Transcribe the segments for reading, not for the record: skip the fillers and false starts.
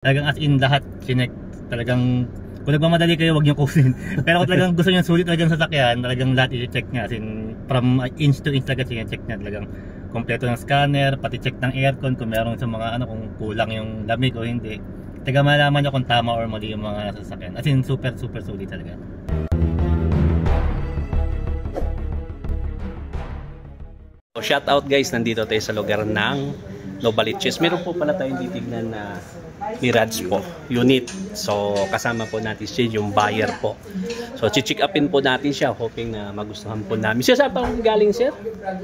Talagang as in lahat chinek. Talagang kung nagmamadali kayo, wag niyo kusin. Pero kung talagang gusto niyo sulit talagang sasakyan, talagang lahat i-check niya. As in from inch to inch talaga check niya. Talagang kompleto ng scanner, pati check ng aircon kung meron sa mga ano, kung kulang yung lamig o hindi. Taga malaman niyo kung tama or mali yung mga sasakyan. As in super sulit talaga. So, shout out guys, nandito tayo sa lugar ng Novaliches. Meron po pala tayong titignan na Mirage po, unit. So kasama po natin siya, yung buyer po. So check upin po natin siya, hoping na magustuhan po namin. Siya saan pa galing sir?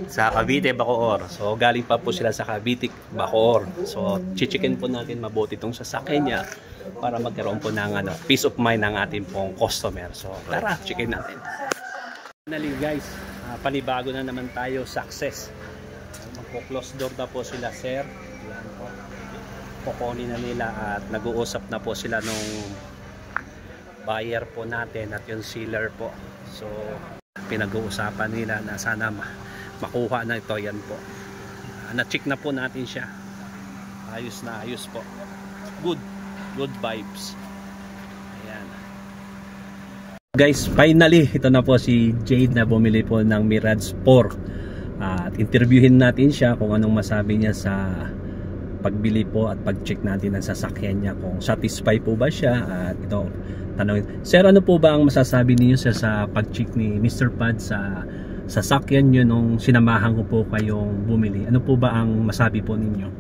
Sa Cavite, Bacoor. So galing pa po sila sa Cavite, Bacoor. So checkin po natin mabuti itong sasakyan niya para magkaroon po ng peace of mind ng ating pong customer. So tara, checkin natin. Finally guys, panibago na naman tayo, success. Magpo-close door na po sila sir. Yan po. Kukunin na nila at nag-uusap na po sila nung buyer po natin at yung seller po. So pinag-uusapan nila na sana makuha na ito. Yan po, na-check na po natin siya. Ayos na ayos po. Good vibes. Ayan guys, finally ito na po si Jade na bumili po ng Mirage 4 at interviewin natin siya kung anong masabi niya sa pagbili po at pag-check natin ang sasakyan niya, kung satisfy po ba siya. At ito, tanongin, sir, ano po ba ang masasabi niyo sa pag-check ni Mr. Pad sa sasakyan niyo nung sinamahan ko po kayong bumili? Ano po ba ang masabi po ninyo?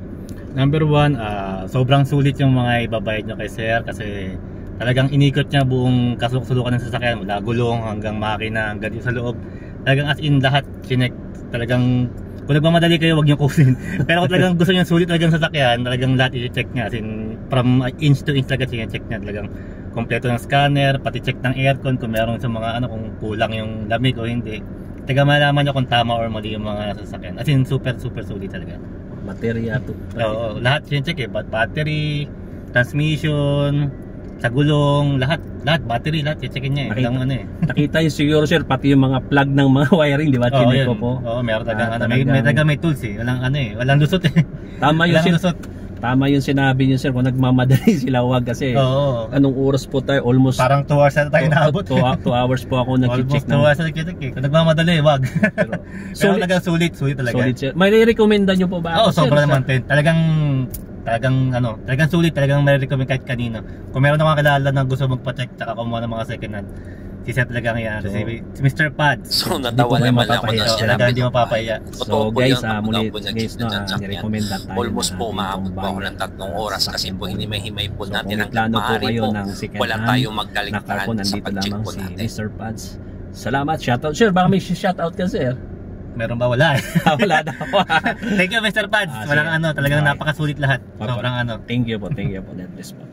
Number one, sobrang sulit yung mga ibabayad niyo kay sir kasi talagang inikot niya buong kasulok-sulukan ng sasakyan mula gulong hanggang makina hanggang sa loob. Talagang as in lahat chinek. Talagang kung nagmamadali kayo, wag niyo kusin. Pero kung talagang gusto niyo sulit talagang sasakyan, talagang lahat i-check niya. As in from inch to inch talaga check niya. Talagang kompleto ng scanner, pati check ng aircon kung meron sa mga kung kulang yung lamig o hindi. Taga malaman niyo kung tama or mali yung mga sasakyan. As in super sulit talaga. Baterya to. Oo, lahat check eh. Battery, transmission, sa gulong, lahat battery, lahat checkin niya eh. Nakita yung siguro sir, pati yung mga plug ng mga wiring, di ba? Chinek ko po. Oo, meron talagang may tools eh. Walang lusot eh. Tama yung sinabi niyo sir, kung nagmamadali sila, wag kasi. Anong oras po tayo? Almost parang 2 hours na tayo naabot. 2 hours po ako nag-check. Almost 2 hours na nag-check eh. Kung nagmamadali, wag. Pero talagang sulit talaga. Solid sir. May recommenda niyo po ba? Oo, sobrang naman. Talagang sulit, talagang may-recommend kahit kanino. Kung meron akong kakilala na gusto magpa-check tsaka kumuha ng mga second hand, si Seth talagang yan. Si Mr. Pad. So natawa naman ako na talagang hindi mapapahiya. So guys, muli guys, nirecommend na tayo. Almost po maabot po ako ng 3 oras kasi po hinimay-himay po natin ang plano po maaari kayo po. ng second Wala hand. tayong magkaligtaan sa pag-check po si natin. Mr. Pads. Salamat, shoutout. Sir, baka may shoutout ka sir? Meron ba? Wala eh. Wala na. Thank you Mr. Pads. Walang talagang napakasulit lahat. Sobrang Thank you po. God bless po.